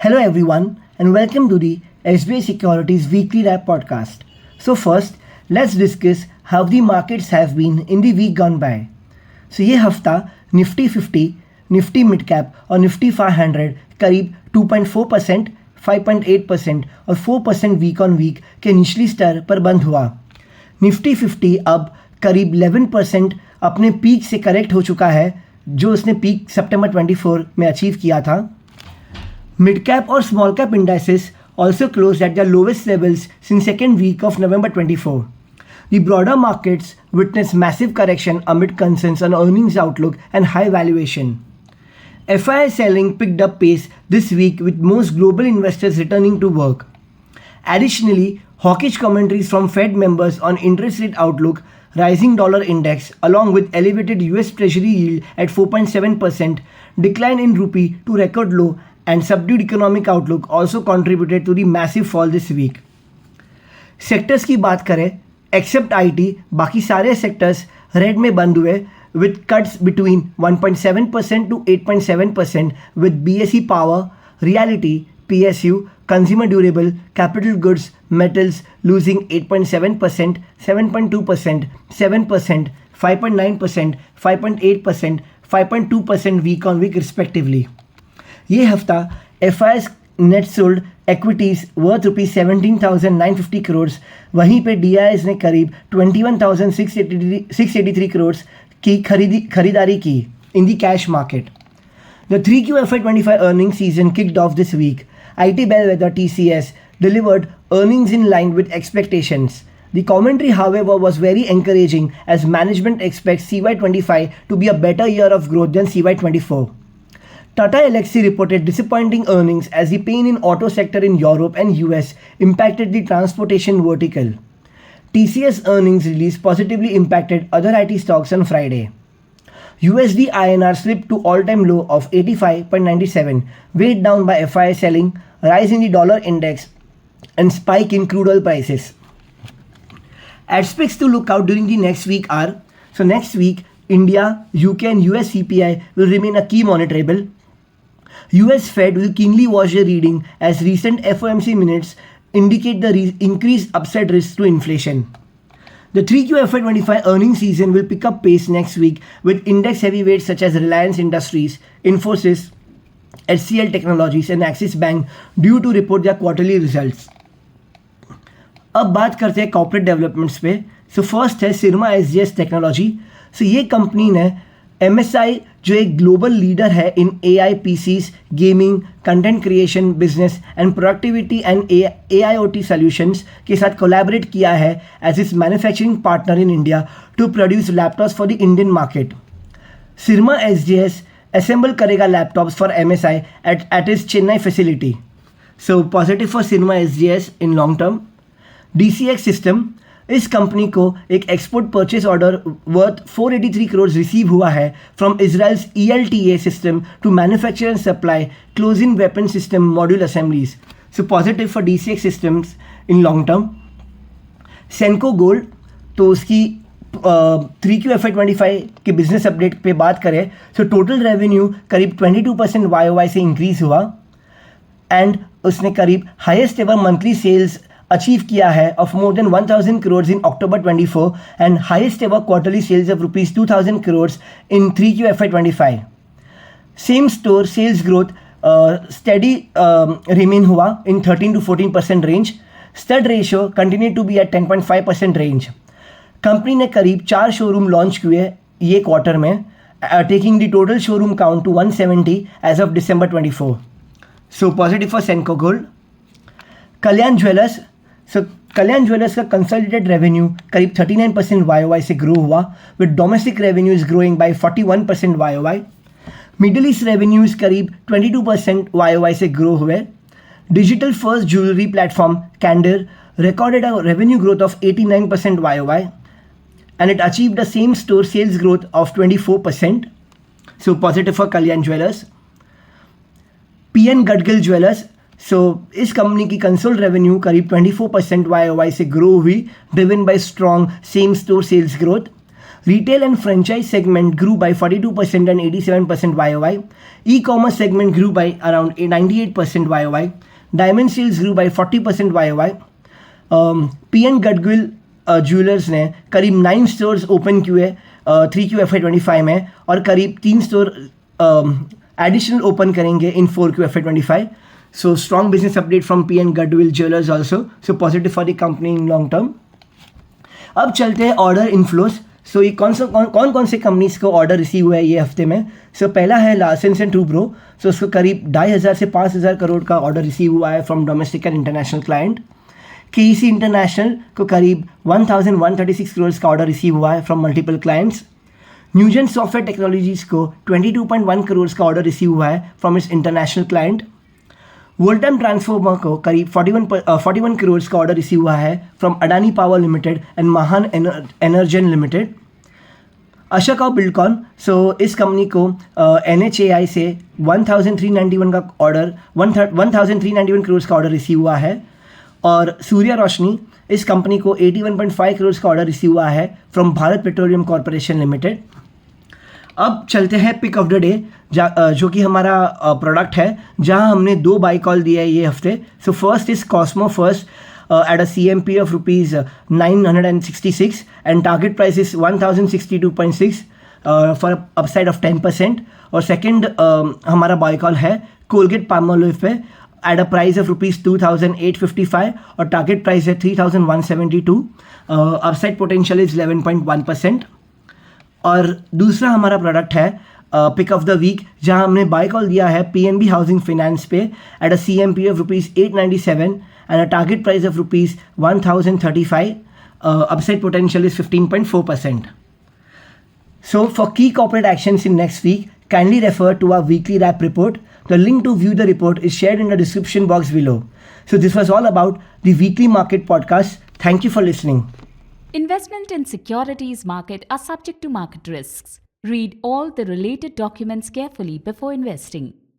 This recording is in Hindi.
Hello, everyone, and welcome to the SBI Securities Weekly Wrap podcast. So, first, let's discuss how the markets have been in the week gone by. So, ये हफ्ता निफ्टी 50, निफ्टी मिड कैप और निफ्टी 500 करीब 2.4%, 5.8% और 4% वीक ऑन वीक के निचली स्तर पर बंद हुआ. निफ्टी 50 अब करीब 11% अपने पीक से करेक्ट हो चुका है, जो उसने पीक सितंबर 24 में अचीव किया था. Mid cap or small cap indices also closed at their lowest levels since second week of November 24. The broader markets witnessed massive correction amid concerns on earnings outlook and high valuation. FII selling picked up pace this week with most global investors returning to work. Additionally, hawkish commentaries from Fed members on interest rate outlook, rising dollar index, along with elevated US Treasury yield at 4.7%, decline in rupee to record low, and subdued economic outlook also contributed to the massive fall this week. Sectors की बात करें, एक्सेप्ट आईटी बाकी सारे सेक्टर्स रेड में बंद हुए with cuts between 1.7% to 8.7% with BSE Power, Realty, PSU, Consumer Durable, Capital Goods, Metals losing 8.7%, 7.2%, 7%, 5.9%, 5.8%, 5.2% week on week respectively. ये हफ्ता FIs net sold equities worth ₹17,950 crore, वहीं पे DIs ने करीब 21,683 करोड़ की खरीदारी की in the cash market. The 3Q FY25 earnings season kicked off this week. IT bellwether TCS delivered earnings in line with expectations. The commentary, however, was very encouraging as management expects CY25 to be a better year of growth than CY24. Tata Elxsi reported disappointing earnings as the pain in auto sector in Europe and US impacted the transportation vertical. TCS earnings release positively impacted other IT stocks on Friday. USD INR slipped to all-time low of 85.97, weighed down by FII selling, rise in the dollar index, and spike in crude oil prices. Aspects to look out during the next week are, so next week, India, UK and US CPI will remain a key monitorable. US Fed will keenly watch the reading as recent FOMC minutes indicate the increased upside risk to inflation. The 3Q FY25 earnings season will pick up pace next week with index heavyweights such as Reliance Industries, Infosys, HCL Technologies and Axis Bank due to report their quarterly results. अब बात करते हैं कॉर्पोरेट डेवलपमेंट्स पे. सो फर्स्ट है सिरमा SGS टेक्नोलॉजी. सो ये कंपनी ने MSI जो एक ग्लोबल लीडर है in AI PCs, gaming, content creation business and productivity and AIoT solutions के साथ कोलैबोरेट किया है as its manufacturing partner in India to produce laptops for the Indian market. Syrma SGS assemble करेगा laptops for MSI at its Chennai facility. So positive for Syrma SGS in long term. DCX system, इस कंपनी को एक export purchase order worth 483 crore receive हुआ है from Israel's ELTA system to manufacture and supply close in weapon system module assemblies. So positive for DCX systems in long term. Senco Gold, तो उसकी 3Q FY25 के बिजनेस अपडेट पे बात करें तो टोटल रेवेन्यू करीब 22% YOY से इंक्रीज हुआ एंड उसने करीब highest ever monthly sales achieve किया है of more than 1,000 crore in October 24 and highest ever quarterly sales of ₹2,000 crore in 3Q FY25. Same store sales growth steady remain हुआ in 13 to 14% range. Stud ratio continue to be at 10.5% range. Company ने करीब 4 शोरूम लॉन्च किए ये क्वार्टर में, taking the total showroom count to 170 as of December 24. So positive for Senco Gold. Kalyan Jewellers, so Kalyan Jewellers का कंसोलिडेटेड रेवेन्यू करीब 39% YOY से ग्रो हुआ with domestic revenues growing by 41% YOY. Middle East revenues करीब 22% YOY से ग्रो हुए. Digital first jewellery platform Candere recorded a revenue growth of 89% YOY and it achieved the same store sales growth of 24%. So positive for Kalyan Jewellers. PN Gadgil Jewellers, सो इस कंपनी की कंसोल रेवेन्यू करीब 24% YOY से ग्रो हुई driven by strong same store sales growth. Retail and franchise segment grew by 42% and 87% YOY. E-commerce segment grew by around 98% YOY. Diamond sales grew by 40% YOY. PN Gadgil jewellers ने करीब 9 स्टोर्स ओपन किए 3Q FY25 में और करीब 3 स्टोर एडिशनल ओपन करेंगे इन 4Q FY25. So strong business update from PN Gadgil Jewelers also. So positive for the company in long term. अब चलते हैं ऑर्डर इनफ्लोज. सो ये कौन से कंपनीज को ऑर्डर रिसीव हुआ है ये हफ्ते में. सो पहला है लार्सन एंड टूब्रो. सो उसको करीब 2,500 से 5,000 करोड़ का ऑर्डर रिसीव हुआ है from domestic and international client. KEC International को करीब 1,136 करोड़ का ऑर्डर रिसीव हुआ है from multiple clients. Newgen Software Technologies को 22.1 करोड़ का ऑर्डर रिसीव हुआ है from its international client. Voltamp transformer को करीब 41 करोड़ का ऑर्डर रिसीव हुआ है from Adani Power Limited and Mahan Energen Limited. Ashoka Buildcon. So इस कंपनी को NHAI से 1,391 का ऑर्डर 1,391 करोड़ का ऑर्डर रिसीव हुआ है. और सूर्या रोशनी इस कंपनी को 81.5 करोड़ का ऑर्डर रिसीव हुआ है from Bharat petroleum corporation limited. अब चलते हैं पिक ऑफ द डे जो कि हमारा प्रोडक्ट है जहां हमने 2 बाई कॉल दिया है ये हफ्ते. So first is Cosmo first at a CMP of ₹966 and target price is 1,062.6 for upside of 10%. और सेकंड हमारा बाई कॉल है कोलगेट पाल्मोलिव पे एट अ प्राइस ऑफ ₹2,855 और टारगेट प्राइस है 3,172. Upside potential is 11.1%. और दूसरा हमारा प्रोडक्ट है पिक ऑफ द वीक जहां हमने बाय कॉल दिया है PNB हाउसिंग फाइनेंस पे at a CMP of ₹897 and a target price of ₹1,035. Upside potential is 15.4%. So for key corporate actions in next week, kindly refer to our weekly wrap report. The link to view the report is shared in the description box below. So this was all about the weekly market podcast. Thank you for listening. Investment in securities market are subject to market risks. Read all the related documents carefully before investing.